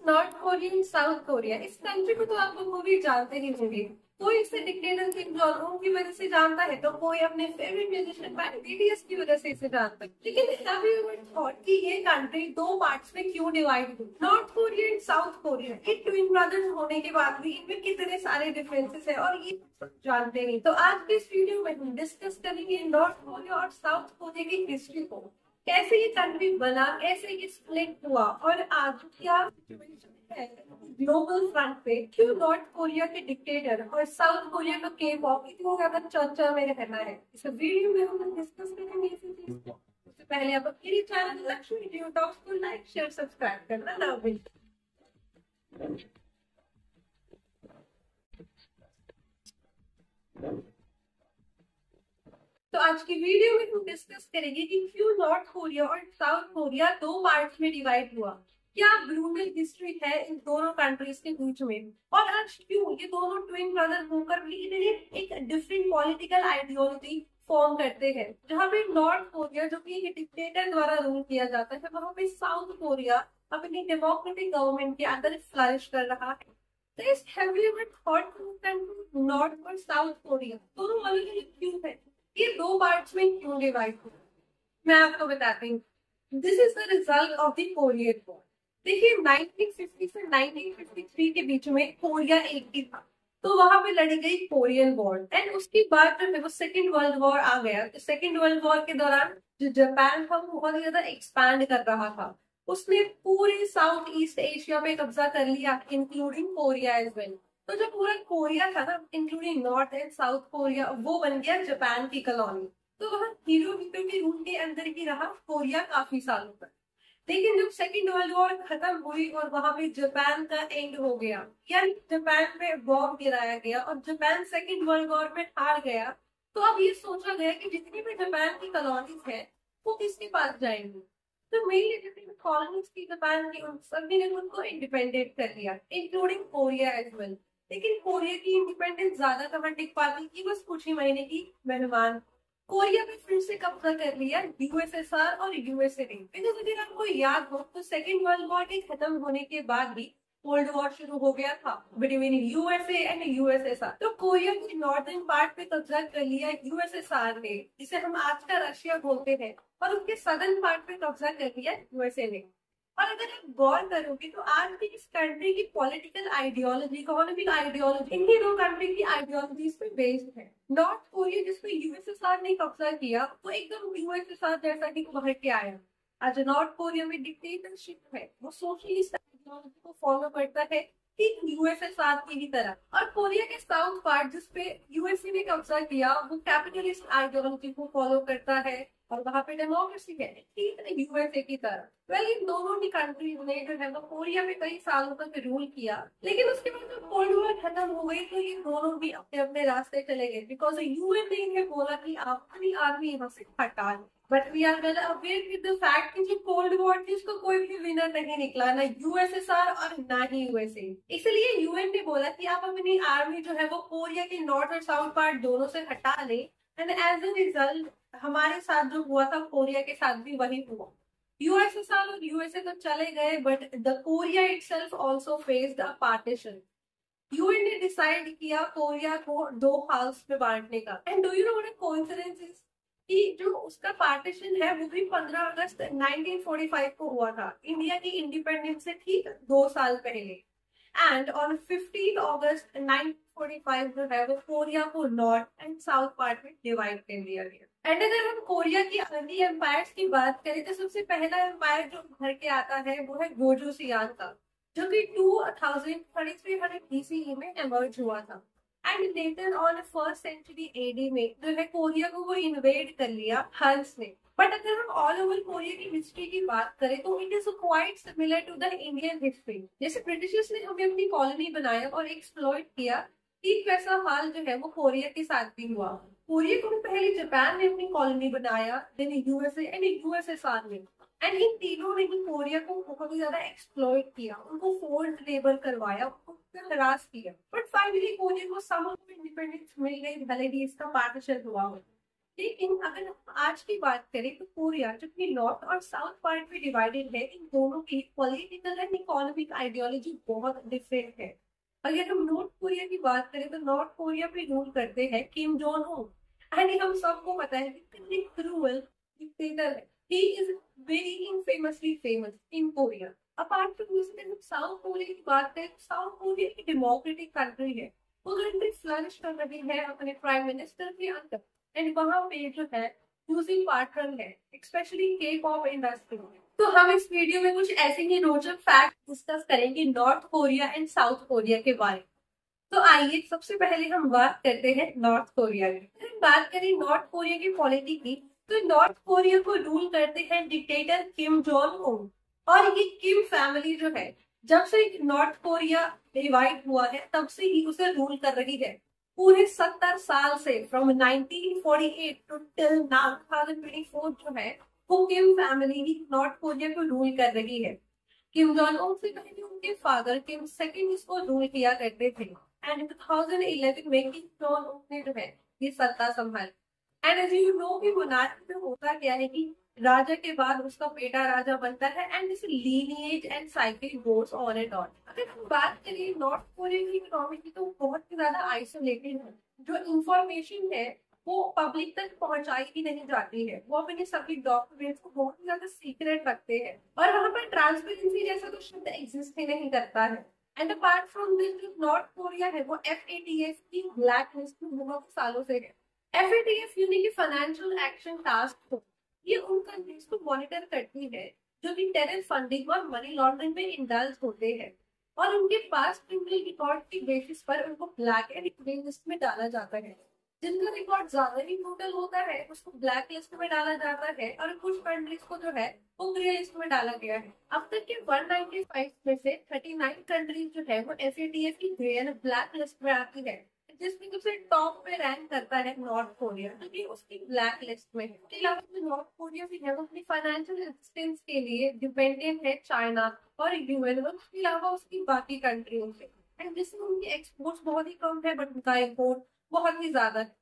North Korea and south Korea, इस country को तो आप लोग भी जानते ही होंगे। कोई इसे डिक्टेटर किम जोंग उन की वजह से जानता है, तो कोई अपने फेवरेट म्यूजिशियन बैंड बीटीएस की वजह से इसे जानता है। लेकिन हैव यू एवर थॉट कि ये कंट्री दो पार्ट्स में क्यों डिवाइड हुई? North Korea and south Korea, ये ट्विन ब्रदर्स होने के बाद भी इनमें कितने सारे डिफरेंसेस है और ये जानते नहीं। तो आज के इस वीडियो में हम डिस्कस करेंगे नॉर्थ कोरिया और साउथ कोरिया की हिस्ट्री को, कैसे ये कंट्री बना, कैसे ये स्प्लिट हुआ और आज क्या सिचुएशन है ग्लोबल फ्रंट पे, क्यों नॉर्थ कोरिया के डिक्टेटर और साउथ कोरिया का के पॉप इतनी ज्यादा चर्चा में रहना है। इस वीडियो में हम डिस्कस करेंगे इसी चीज को। उससे पहले आप मेरे चैनल लक्ष्मी जियो टॉक्स को लाइक शेयर सब्सक्राइब करना ना भूलें। तो आज की वीडियो में हम डिस्कस करेंगे कि क्यों नॉर्थ कोरिया और साउथ कोरिया दो पार्ट्स में डिवाइड हुआ, क्या ब्रूटल हिस्ट्री है इन दोनों कंट्रीज के बीच में, और आज क्यों ये दोनों ट्विन ब्रदर होकर भी इन्हें एक डिफरेंट पॉलिटिकल आइडियोलॉजी फॉर्म करते हैं। जहाँ पे नॉर्थ कोरिया जो कि डिक्टेटर द्वारा रूल किया जाता है, वहां पे साउथ कोरिया अपनी डेमोक्रेटिक गवर्नमेंट के अंदर फ्लरिश कर रहा है। Have you ever thought north और साउथ कोरिया दोनों अलग अलग क्यों है, ये दो पार्ट्स में क्यों डिवाइड हुआ? मैं आपको बताती हूँ। This is the result of the Korean war. देखिए 1950 से 1953 के बीच में कोरिया एक ही था, तो वहां पे लड़ी गई कोरियन वॉर एंड उसके बाद जो है वो सेकेंड वर्ल्ड वॉर आ गया। सेकेंड वर्ल्ड वॉर के दौरान जो जापान था वो बहुत ज्यादा एक्सपैंड कर रहा था, उसने पूरे साउथ ईस्ट एशिया पे कब्जा कर लिया, इंक्लूडिंग कोरिया एज वेल। तो जो पूरा कोरिया था ना, including north and south Korea, वो बन गया जापान की कॉलोनी। तो वहाँ हिरोहितो के रूल के अंदर ही रहा कोरिया काफी सालों तक। लेकिन जब सेकेंड वर्ल्ड वॉर खत्म हुई और वहां पे जापान का एंड हो गया, यानी जापान पे बॉम्ब गिराया गया और जापान सेकेंड वर्ल्ड वॉर में हार गया, तो अब ये सोचा गया कि जितनी भी जापान की कॉलोनीज है वो किसके पास जाएंगी। तो मेनली जितनी कॉलोनीज की जापान की, उन सभी ने उनको इंडिपेंडेंट कर लिया, इंक्लूडिंग कोरिया एज वेल। लेकिन कोरिया की इंडिपेंडेंस ज्यादा कहाँ टिक पाती थी, बस कुछ ही महीने की मेहमान। कोरिया पे फिर से कब्जा कर लिया यूएसएसआर और यूएसए ने। बिकॉज अगर आपको याद हो तो सेकेंड वर्ल्ड वॉर के खत्म होने के बाद ही कोल्ड वॉर शुरू हो गया था बिटवीन यूएसए एंड यूएसएसआर। तो कोरिया के नॉर्दर्न पार्ट पे कब्जा कर लिया यूएसएसआर ने, जिसे हम आज का रशिया बोलते हैं, और उसके सदर्न पार्ट पे कब्जा कर लिया यूएसए ने। और अगर आप गौर करोगे तो आज भी इस कंट्री की पॉलिटिकल आइडियोलॉजी, इकोनॉमिक आइडियोलॉजी इन्हीं दो कंट्री की आइडियोलॉजीज पे बेस्ड है। नॉर्थ कोरिया जिसपे यूएसएसआर ने कब्जा किया वो एकदम यूएसएसआर जैसा ही उभर के आया। आज नॉर्थ कोरिया में डिक्टेटरशिप है, वो सोशलिस्ट आइडियोलॉजी को फॉलो करता है ठीक यूएसएसआर की ही तरह। और कोरिया के साउथ पार्ट जिसपे यूएसए ने कब्जा किया वो कैपिटलिस्ट आइडियोलॉजी को फॉलो करता है और वहां पे डेमोक्रेसी है ठीक यूएसए की तरह। वेल इन दोनों ही कंट्रीज ने जो है वो कोरिया में कई सालों तक रूल किया, लेकिन उसके बाद जब कोल्ड वॉर खत्म हो गई तो ये दोनों भी अपने अपने रास्ते चले गए। बिकॉज यूएन ने इन्हें बोला कि आप अपनी आर्मी यहाँ से हटा लें, but we are well aware with the fact कि जो कोल्ड वॉर थी उसको कोई भी विनर नहीं निकला, ना यूएसएसआर और ना ही यूएसए। इसलिए यूएन ने बोला कि आप अपनी आर्मी जो है वो कोरिया के नॉर्थ और साउथ पार्ट दोनों से हटा ले, एंड एज ए रिजल्ट हमारे साथ जो हुआ था कोरिया के साथ भी वही हुआ। यूएसएसआर और यूएसए तो चले गए, but the Korea itself also faced a partition. UN ने डिसाइड किया कोरिया को दो हाउस में बांटने का। And do you know what a coincidence is कि जो उसका पार्टीशन है वो भी 15 अगस्त 1945 को हुआ था, इंडिया की इंडिपेंडेंस से ठीक 2 साल पहले। एंड ऑन 15 अगस्त 1945 जो है वो कोरिया को नॉर्थ एंड साउथ पार्ट में डिवाइड कर दिया गया। एंड अगर हम कोरिया की अर्ली एम्पायर्स की बात करें तो सबसे पहला एम्पायर जो उभर के आता है वो है गोजोसियान का, जो कि 2300 BCE में एमर्ज हुआ था। And later on first century AD में जो है कोरिया को वो इन्वेड कर लिया हंस ने। बट अगर हम ऑल ओवर कोरिया की हिस्ट्री की बात करें तो it is quite similar to the Indian history. जैसे ब्रिटिशर्स ने हमें अपनी कॉलोनी बनाया और एक्सप्लॉइट किया, ठीक वैसा हाल जो है वो कोरिया के साथ भी हुआ। कोरिया को पहले जापान ने अपनी कॉलोनी बनाया, देन यूएसए एंड यूएसएसआर ने, एंड इन तीनों ने ही कोरिया को बहुत ही ज्यादा एक्सप्लॉइट किया, उनको फोर्स्ड लेबर करवाया, उनको हरास किया। बट फाइनली कोरिया को सम इंडिपेंडेंस मिल गई, भले ही इसका पार्टीशन हुआ हो। लेकिन अगर हम आज की बात करें तो कोरिया जो कि नॉर्थ और साउथ पार्ट में डिवाइडेड है, इन दोनों की पॉलिटिकल एंड इकोनॉमिक आइडियोलॉजी बहुत डिफरेंट है। अगर हम नॉर्थ कोरिया की बात करें तो नॉर्थ कोरिया पे रूल करते हैं किम जोंग उन, एंड हम सबको पता है कि कितनी क्रूअल डिक्टेटर है। He is very infamously famous in Korea. Apart from this, अगर हम साउथ कोरिया की बात करें, साउथ कोरिया एक डेमोक्रेटिक कंट्री है। वो कंट्री फ्लरिश कर रही है अपने प्राइम मिनिस्टर के अंदर, एंड वहां पे जो है म्यूजिक पार्टनर है, स्पेशली के पॉप इंडस्ट्री। तो हम इस वीडियो में कुछ ऐसे ही रोचक फैक्ट डिस्कस करेंगे north Korea and south Korea के बारे में। तो आइए सबसे पहले हम बात करते हैं नॉर्थ कोरिया की। अगर हम बात करें नॉर्थ कोरिया की पॉलिटी की, तो नॉर्थ कोरिया को रूल करते हैं डिक्टेटर किम जोंग उन। और ये किम फैमिली जो है, जब से नॉर्थ कोरिया डिवाइड हुआ है तब से ही उसे रूल कर रही है। पूरे 70 साल से, फ्रॉम 1948 टू टिल नाउ 2024 जो है, वो किम फैमिली ही नॉर्थ कोरिया को रूल कर रही है। किम जोंग उन से पहले उनके फादर किम सेकंड इसको रूल किया करते थे, एंड 2011 में किम जोंग उन ने जो है ये सत्ता संभाली। एंड एज यू नो कि मोनार्की में होता क्या है कि राजा के बाद उसका बेटा राजा बनता है, and this lineage and cycle goes on and on. अगर हम बात करें नॉर्थ कोरिया की इकोनॉमी की, तो बहुत ही ज्यादा आइसोलेटेड है। जो इंफॉर्मेशन है वो पब्लिक तक पहुंचाई ही नहीं जाती है। वो अपने सभी डॉक्यूमेंट्स को बहुत ही ज्यादा सीक्रेट रखते हैं, और वहां पर ट्रांसपेरेंसी जैसा तो शब्द एग्जिस्ट ही नहीं करता है। एंड अपार्ट फ्रॉम दिस, जो नॉर्थ कोरिया है वो FATF की ब्लैक लिस्ट में बहुत सालों से है। FATF यानी कि फाइनेंशियल एक्शन टास्क फोर्स, ये उन कंट्रीज को मॉनिटर करती है जो कि टेरर फंडिंग और मनी लॉन्ड्रिंग में इंडल्ज होते हैं, और उनके पास क्रिमिनल रिकॉर्ड की बेसिस पर उनको ब्लैक एंड ग्रे लिस्ट में डाला जाता है। जिनका रिकॉर्ड ज्यादा ही ब्रूटल होता है उसको ब्लैक लिस्ट में डाला जाता है, और कुछ कंट्रीज को जो है वो ग्रे लिस्ट में डाला गया है। अब तक के 195 में से 39 कंट्रीज जो है वो FATF की ग्रे एंड ब्लैक लिस्ट में आती है, जिसमें सबसे टॉप पे रैंक करता है नॉर्थ कोरिया, क्योंकि उसकी ब्लैक लिस्ट में है। इसके अलावा जो नॉर्थ कोरिया भी है वो अपनी फाइनेंशियल असिस्टेंस के लिए डिपेंडेंट है चाइना और UN, उसके अलावा उसकी बाकी कंट्रियों से। एंड जिसमें उनके एक्सपोर्ट्स बहुत ही कम है, बट उनका इम्पोर्ट बहुत ही ज्यादा है।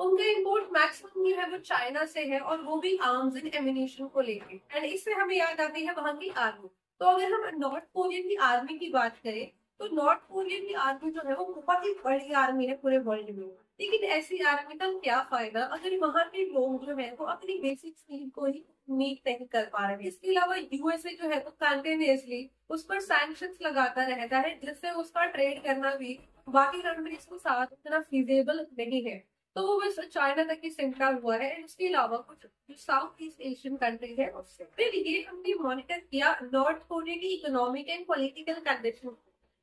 उनका इम्पोर्ट मैक्सिमम जो है वो चाइना से है, और वो भी आर्म्स एंड एमिनेशन को लेके। एंड इससे हमें याद आती है वहां की आर्मी। तो अगर हम नॉर्थ कोरिया की आर्मी की बात करें, तो नॉर्थ कोरिया की आर्मी जो है वो बहुत ही बड़ी आर्मी है पूरे वर्ल्ड में। लेकिन ऐसी आर्मी का क्या फायदा अगर वहां के लोग जो है वो अपनी बेसिक नीड को ही मीट नहीं कर पा रहे। इसके अलावा USA जो है वो कंटिन्यूअसली उस पर सैंक्शंस लगाता रहता है, जिससे उसका ट्रेड करना भी बाकी कंट्रीज के साथ उतना फिजिबल नहीं है। तो वो बस चाइना तक ही सिमटा हुआ है। इसके अलावा कुछ जो साउथ ईस्ट एशियन कंट्रीज है उससे। फिर ये हमने मॉनिटर किया नॉर्थ कोरिया की इकोनॉमिक एंड पॉलिटिकल कंडीशन।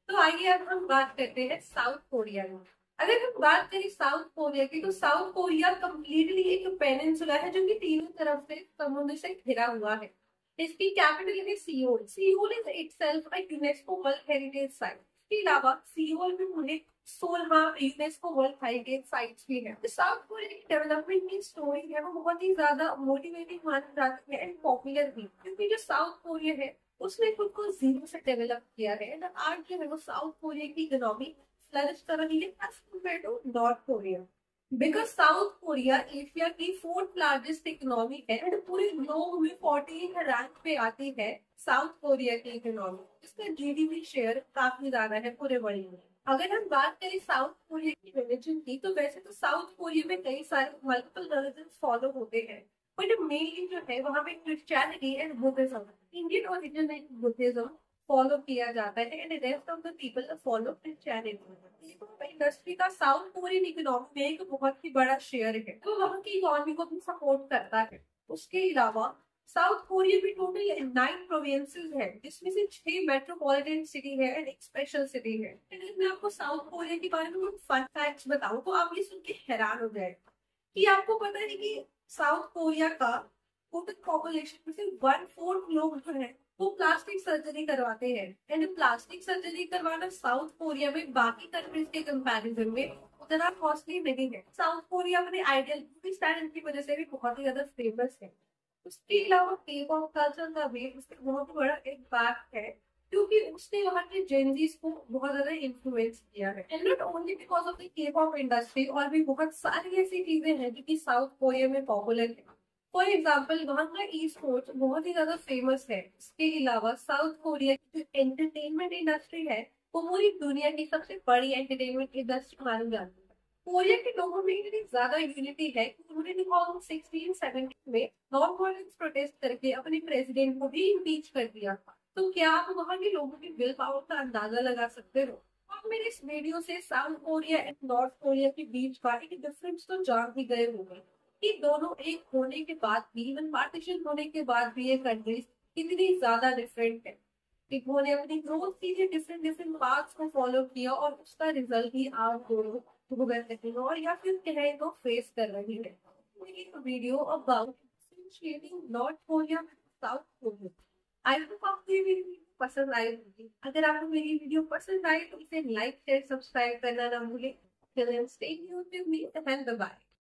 तो आइए अब हम बात करते हैं साउथ कोरिया में। अगर हम बात करें साउथ कोरिया की, तो साउथ कोरिया कम्प्लीटली एक पेनिनसुला है जो कि तीनों तरफ से समुद्र से घिरा हुआ है। इसकी कैपिटल है Seoul. Seoul is itself a UNESCO world heritage site. इसके अलावा सियोल में पूरे 16 यूनेस्को वर्ल्ड हेरिटेज साइट्स भी है। साउथ कोरिया की डेवलपमेंट की स्टोरी है वो बहुत ही ज्यादा मोटिवेटिंग मानी जाती है एंड पॉपुलर भी, क्योंकि जो साउथ कोरिया है उसने खुद को जीरो से डेवलप किया है। आज जो है वो साउथ कोरिया की इकोनॉमी फ्लरिश कर रही है as compare to North Korea, because South Korea Asia की 4th लार्जेस्ट इकोनॉमी है, एंड पूरे ग्लोब में 14th रैंक पे आती है साउथ कोरिया की इकोनॉमी। इसका GDP शेयर काफी ज्यादा है पूरे वर्ल्ड में। अगर हम बात करें साउथ कोरिया की रिलीजन की, तो वैसे तो साउथ कोरिया में कई सारे मल्टीपल रिलीजन फॉलो होते हैं, बट मेनली जो है वहां पे Christianity and Buddhism, Indian origin Buddhism follow किया जाता है, and rest of the people follow Christianity. Industry का साउथ कोरियन इकोनॉमी में एक बहुत ही बड़ा शेयर है, तो वहाँ की इकोनॉमी को भी सपोर्ट करता है। उसके अलावा साउथ कोरिया में टोटल 9 प्रोविंसेस है, जिसमें से 6 मेट्रोपॉलिटन सिटी है एंड एक स्पेशल सिटी है। मैं आपको साउथ कोरिया के बारे में कुछ फन फैक्ट्स बताऊं तो आप ये सुन के हैरान हो जाए कि आपको पता है कि साउथ कोरिया का टोटल पॉपुलेशन में से 1/4 लोग जो है वो प्लास्टिक सर्जरी करवाते हैं, एंड प्लास्टिक सर्जरी करवाना साउथ कोरिया में बाकी कंट्रीज के कंपैरिजन में उतना कॉस्टली नहीं है। साउथ कोरिया अपने आइडियल ब्यूटी स्टैंडर्ड की वजह से भी बहुत ही ज्यादा फेमस है। उसके अलावा K-pop कल्चर का भी उसका बहुत बड़ा इम्पैक्ट है। क्योंकि उसने वहाँ के जेनजीज को बहुत ज्यादा इन्फ्लुएंस किया है। And not only because of the के पॉप इंडस्ट्री, और भी बहुत सारी ऐसी चीजें हैं जो कि साउथ कोरिया में पॉपुलर है। फॉर एग्जाम्पल वहाँ का ई स्पोर्ट्स बहुत ही ज्यादा फेमस है। इसके अलावा साउथ कोरिया की जो एंटरटेनमेंट इंडस्ट्री है वो पूरी दुनिया की सबसे बड़ी एंटरटेनमेंट इंडस्ट्री मानी जाती है। कोरिया के लोगों में इतनी ज्यादा यूनिटी है कि उन्होंने 2016-17 में नॉन वायलेंस प्रोटेस्ट करके अपने प्रेसिडेंट को भी इम्पीच कर दिया था। तो क्या आप वहाँ के लोगों की विल पावर का अंदाजा लगा सकते हो? आप मेरे इस वीडियो से south Korea and north Korea के बीच का एक डिफरेंस तो जान ही गए होंगे कि दोनों एक होने के बाद भी, इवन पार्टीशन होने के बाद भी, ये कंट्रीज कितनी ज्यादा डिफरेंट है। इन्होंने अपनी ग्रोथ के लिए डिफरेंट डिफरेंट पाथ्स को फॉलो किया और उसका रिजल्ट ही आप दोनों भुगत रहे हो, और या फिर कहें तो फेस कर रही है। Video about differentiating north Korea with south Korea. I hope आपको ये वीडियो पसंद आई होगी। अगर आपको मेरी वीडियो पसंद आई तो इसे लाइक शेयर सब्सक्राइब करना ना भूलें। Till then, stay tuned with me and bye.